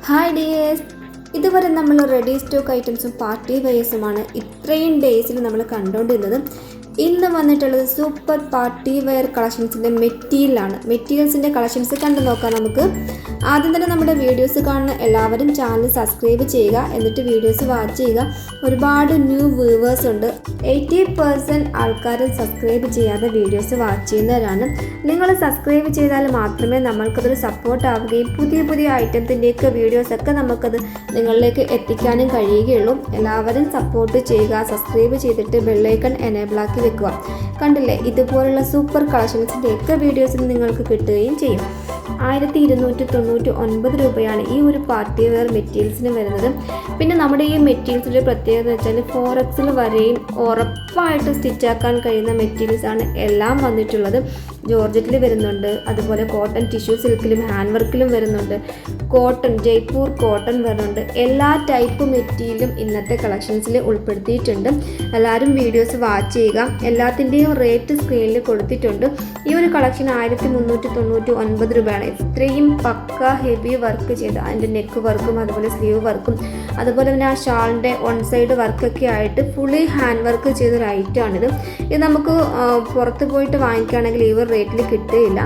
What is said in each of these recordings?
Hi dears, ഇതുവരെ നമ്മൾ ready stock ഐറ്റംസും പാർട്ടി വെയേഴ്സുമാണ് ഇത്രയും ഡേയ്സിൽ നമ്മൾ കണ്ടുകൊണ്ടിരുന്നത്. ഇന്ന് വന്നിട്ടുള്ളത് സൂപ്പർ പാർട്ടി വെയർ കളക്ഷൻസിൻ്റെ മെറ്റീരിയൽസിൻ്റെ കളക്ഷൻസ് കണ്ടു നോക്കാം. നമുക്ക് ആദ്യം തന്നെ നമ്മുടെ വീഡിയോസ് കാണുന്ന എല്ലാവരും ചാനൽ സബ്സ്ക്രൈബ് ചെയ്യുക, എന്നിട്ട് വീഡിയോസ് വാച്ച് ചെയ്യുക. ഒരുപാട് ന്യൂ വ്യൂവേഴ്സ് ഉണ്ട്. 80% ആൾക്കാർ സബ്സ്ക്രൈബ് ചെയ്യാതെ വീഡിയോസ് വാച്ച് ചെയ്യുന്നവരാണ്. നിങ്ങൾ സബ്സ്ക്രൈബ് ചെയ്താൽ മാത്രമേ നമ്മൾക്കതൊരു സപ്പോർട്ട് ആവുകയും പുതിയ ഐറ്റത്തിൻ്റെയൊക്കെ വീഡിയോസൊക്കെ നമുക്കത് നിങ്ങളിലേക്ക് എത്തിക്കാനും കഴിയുകയുള്ളൂ. എല്ലാവരും സപ്പോർട്ട് ചെയ്യുക, സബ്സ്ക്രൈബ് ചെയ്തിട്ട് ബെല്ലൈക്കൺ എനേബിൾ ആക്കി വെക്കുക. കണ്ടില്ലേ, ഇതുപോലുള്ള സൂപ്പർ കളക്ഷൻസിൻ്റെയൊക്കെ വീഡിയോസിൽ നിങ്ങൾക്ക് കിട്ടുകയും ചെയ്യും. 1299 രൂപയാണ് ഈ ഒരു പാർട്ടി വെയർ മെറ്റീരിയൽസിന് വരുന്നത്. പിന്നെ നമ്മുടെ ഈ മെറ്റീരിയൽസിൻ്റെ പ്രത്യേകത എന്ന് വെച്ചാൽ 4X വരെയും ഉറപ്പായിട്ട് സ്റ്റിച്ചാക്കാൻ കഴിയുന്ന മെറ്റീരിയൽസാണ് എല്ലാം വന്നിട്ടുള്ളത്. ജോർജറ്റിൽ വരുന്നുണ്ട്, അതുപോലെ കോട്ടൺ ടിഷ്യൂ സിൽക്കിലും ഹാൻഡ് വർക്കിലും വരുന്നുണ്ട്, കോട്ടൺ ജയ്പൂർ കോട്ടൺ വരുന്നുണ്ട്. എല്ലാ ടൈപ്പ് മെറ്റീരിയലും ഇന്നത്തെ കളക്ഷൻസിൽ ഉൾപ്പെടുത്തിയിട്ടുണ്ട്. എല്ലാവരും വീഡിയോസ് വാച്ച് ചെയ്യുക. എല്ലാത്തിൻ്റെയും റേറ്റ് സ്ക്രീനിൽ കൊടുത്തിട്ടുണ്ട്. ഈ ഒരു കളക്ഷൻ 1399 രൂപയാണ്. ഇത്രയും പക്ക ഹെവി വർക്ക് ചെയ്ത് അതിൻ്റെ നെക്ക് വർക്കും അതുപോലെ സ്ലീവ് വർക്കും അതുപോലെ തന്നെ ആ ഷാളിൻ്റെ വൺ സൈഡ് വർക്കൊക്കെ ആയിട്ട് ഫുള്ളി ഹാൻഡ് വർക്ക് ചെയ്തൊരു ഐറ്റമാണിത്. ഇത് നമുക്ക് പുറത്ത് പോയിട്ട് വാങ്ങിക്കുകയാണെങ്കിൽ ഈ ഒരു റേറ്റിൽ കിട്ടുകയില്ല.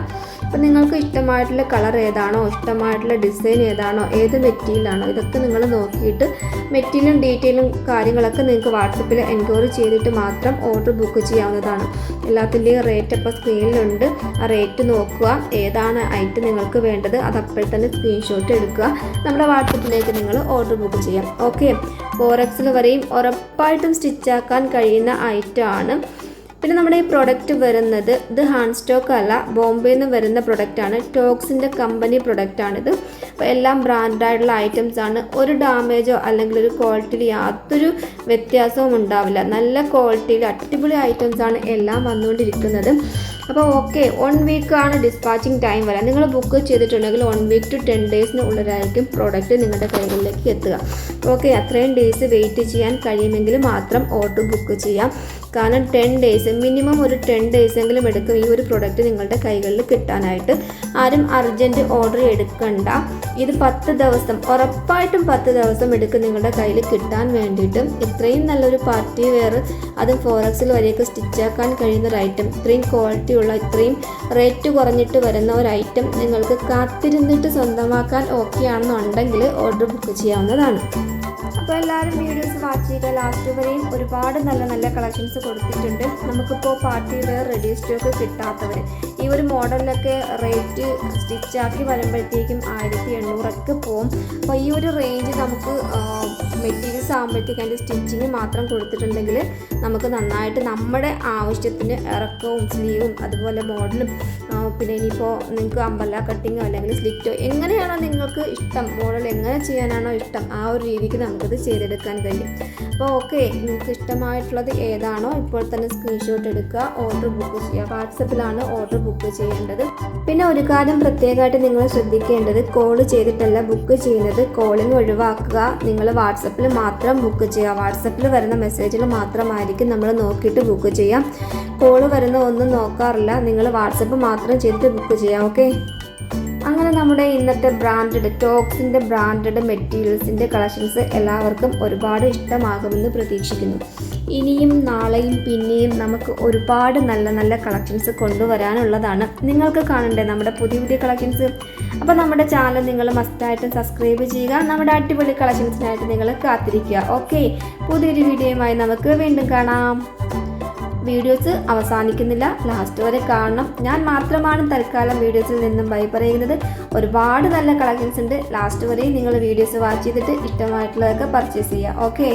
അപ്പം നിങ്ങൾക്ക് ഇഷ്ടമായിട്ടുള്ള കളർ ഏതാണോ, ഇഷ്ടമായിട്ടുള്ള ഡിസൈൻ ഏതാണോ, ഏത് മെറ്റീരിയലാണോ, ഇതൊക്കെ നിങ്ങൾ നോക്കിയിട്ട് മെറ്റീരിയലും ഡീറ്റെയിലും കാര്യങ്ങളൊക്കെ നിങ്ങൾക്ക് വാട്സപ്പിൽ എൻക്വയറി ചെയ്തിട്ട് മാത്രം ഓർഡർ ബുക്ക് ചെയ്യാവുന്നതാണ്. എല്ലാത്തിൻ്റെയും റേറ്റ് അപ്പോൾ സ്ക്രീനിലുണ്ട്. ആ റേറ്റ് നോക്കുക, ഏതാണ് ഐറ്റം നിങ്ങൾക്ക് വേണ്ടത് അത് അപ്പോൾ തന്നെ സ്ക്രീൻഷോട്ട് എടുക്കുക. നമ്മുടെ വാട്സപ്പിലേക്ക് നിങ്ങൾ ഓർഡർ ബുക്ക് ചെയ്യാം. ഓക്കെ, 4X വരെയും ഉറപ്പായിട്ടും സ്റ്റിച്ചാക്കാൻ കഴിയുന്ന ഐറ്റമാണ്. പിന്നെ നമ്മുടെ ഈ പ്രൊഡക്റ്റ് വരുന്നത് ഇത് ഹാൻഡ് സ്റ്റോക്ക് അല്ല, ബോംബെയിൽ നിന്ന് വരുന്ന പ്രൊഡക്റ്റാണ്. ടോക്സിൻ്റെ കമ്പനി പ്രൊഡക്റ്റാണിത്. അപ്പോൾ എല്ലാം ബ്രാൻഡായിട്ടുള്ള ഐറ്റംസ് ആണ്. ഒരു ഡാമേജോ അല്ലെങ്കിൽ ഒരു ക്വാളിറ്റിയിൽ യാതൊരു വ്യത്യാസവും ഉണ്ടാവില്ല. നല്ല ക്വാളിറ്റിയിൽ അടിപൊളി ഐറ്റംസാണ് എല്ലാം വന്നുകൊണ്ടിരിക്കുന്നത്. അപ്പോൾ ഓക്കെ, 1 വീക്കാണ് ഡിസ്പാച്ചിങ് ടൈം വരാം. നിങ്ങൾ ബുക്ക് ചെയ്തിട്ടുണ്ടെങ്കിൽ 1 വീക്ക് to 10 ഡേയ്സിന് ഉള്ളിലായിരിക്കും പ്രോഡക്റ്റ് നിങ്ങളുടെ കൈകളിലേക്ക് എത്തുക. ഓക്കെ, അത്രയും ഡേയ്സ് വെയിറ്റ് ചെയ്യാൻ കഴിയുമെങ്കിൽ മാത്രം ഓർഡർ ബുക്ക് ചെയ്യാം. കാരണം 10 ഡേയ്സ് മിനിമം ഒരു 10 ഡേയ്സ് എങ്കിലും എടുക്കും ഈ ഒരു പ്രോഡക്റ്റ് നിങ്ങളുടെ കൈകളിൽ കിട്ടാനായിട്ട്. ആരും അർജൻറ്റ് ഓർഡർ എടുക്കണ്ട. ഇത് 10 ദിവസം ഉറപ്പായിട്ടും 10 ദിവസം എടുക്കും നിങ്ങളുടെ കയ്യിൽ കിട്ടാൻ വേണ്ടിയിട്ട്. ഇത്രയും നല്ലൊരു പാർട്ടി വെയർ, അതും 4X വരെയൊക്കെ സ്റ്റിച്ചാക്കാൻ കഴിയുന്ന ഒരു ഐറ്റം, ഇത്രയും ക്വാളിറ്റി ഉള്ള ഇത്രയും റേറ്റ് കുറഞ്ഞിട്ട് വരുന്ന ഒരു ഐറ്റം നിങ്ങൾക്ക് കാത്തിരുന്നിട്ട് സ്വന്തമാക്കാൻ ഓക്കെ ആണെന്നുണ്ടെങ്കിൽ ഓർഡർ ബുക്ക് ചെയ്യാവുന്നതാണ്. അപ്പോൾ എല്ലാവരും വീഡിയോസ് വാച്ച് ചെയ്യുക. ലാസ്റ്റ് വരെയും ഒരുപാട് നല്ല കളക്ഷൻസ് കൊടുത്തിട്ടുണ്ട്. നമുക്കിപ്പോൾ പാർട്ടി വെയർ റെഡി സ്റ്റോക്ക് കിട്ടാത്തവർ ഈ ഒരു മോഡലിലൊക്കെ റേറ്റ് സ്റ്റിച്ചാക്കി വരുമ്പോഴത്തേക്കും 1800 പോവും. അപ്പോൾ ഈ ഒരു റേഞ്ച് നമുക്ക് മെറ്റീരിയൽസ് ആകുമ്പോഴത്തേക്കും അതിൻ്റെ സ്റ്റിച്ചിങ് മാത്രം കൊടുത്തിട്ടുണ്ടെങ്കിൽ നമുക്ക് നന്നായിട്ട് നമ്മുടെ ആവശ്യത്തിന് ഇറക്കവും സ്ലീവും അതുപോലെ മോഡലും പിന്നെ ഇനിയിപ്പോൾ നിങ്ങൾക്ക് അമ്പല കട്ടിങ്ങോ അല്ലെങ്കിൽ സ്ലിറ്റോ എങ്ങനെയാണോ നിങ്ങൾക്ക് ഇഷ്ടം, മോഡൽ എങ്ങനെ ചെയ്യാനാണോ ഇഷ്ടം ആ ഒരു രീതിക്ക് നമുക്കത് ചെയ്തെടുക്കാൻ കഴിയും. അപ്പോൾ ഓക്കെ, നിങ്ങൾക്ക് ഇഷ്ടമായിട്ടുള്ളത് ഏതാണോ ഇപ്പോൾ തന്നെ സ്ക്രീൻഷോട്ട് എടുക്കുക, ഓർഡർ ബുക്ക് ചെയ്യുക. വാട്സപ്പിലാണ് ഓർഡർ ബുക്ക് ചെയ്യേണ്ടത്. പിന്നെ ഒരു കാര്യം പ്രത്യേകമായിട്ട് നിങ്ങൾ ശ്രദ്ധിക്കേണ്ടത്, കോൾ ചെയ്തിട്ടല്ല ബുക്ക് ചെയ്യുന്നത്. കോളിംഗ് ഒഴിവാക്കുക. നിങ്ങൾ വാട്സപ്പിൽ മാത്രം ബുക്ക് ചെയ്യുക. വാട്സപ്പിൽ വരുന്ന മെസ്സേജിൽ മാത്രമായിരിക്കും നമ്മൾ നോക്കിയിട്ട് ബുക്ക് ചെയ്യാം. കോൾ വരുന്ന ഒന്നും നോക്കാറില്ല. നിങ്ങൾ വാട്സപ്പ് മാത്രം ചെയ്തിട്ട് ബുക്ക് ചെയ്യാം. ഓക്കെ, അങ്ങനെ നമ്മുടെ ഇന്നത്തെ ടോക്സിൻ്റെ ബ്രാൻഡഡ് മെറ്റീരിയൽസിൻ്റെ കളക്ഷൻസ് എല്ലാവർക്കും ഒരുപാട് ഇഷ്ടമാകുമെന്ന് പ്രതീക്ഷിക്കുന്നു. ഇനിയും നാളെയും പിന്നെയും നമുക്ക് ഒരുപാട് നല്ല കളക്ഷൻസ് കൊണ്ടുവരാനുള്ളതാണ്. നിങ്ങൾക്ക് കാണണ്ടേ നമ്മുടെ പുതിയ കളക്ഷൻസ്? അപ്പോൾ നമ്മുടെ ചാനൽ നിങ്ങൾ മസ്റ്റായിട്ട് സബ്സ്ക്രൈബ് ചെയ്യുക. നമ്മുടെ അടിപൊളി കളക്ഷൻസിനായിട്ട് നിങ്ങൾ കാത്തിരിക്കുക. ഓക്കെ, പുതിയൊരു വീഡിയോയുമായി നമുക്ക് വീണ്ടും കാണാം. വീഡിയോസ് അവസാനിക്കുന്നില്ല, ലാസ്റ്റ് വരെ കാണണം. ഞാൻ മാത്രമാണ് തൽക്കാലം വീഡിയോസിൽ നിന്നും ബൈ പറയുന്നത്. ഒരുപാട് നല്ല കളക്ഷൻസ് ഉണ്ട്. ലാസ്റ്റ് വരെയും നിങ്ങൾ വീഡിയോസ് വാച്ച് ചെയ്തിട്ട് ഇഷ്ടമായിട്ടുള്ളതൊക്കെ പർച്ചേസ് ചെയ്യുക. ഓക്കെ.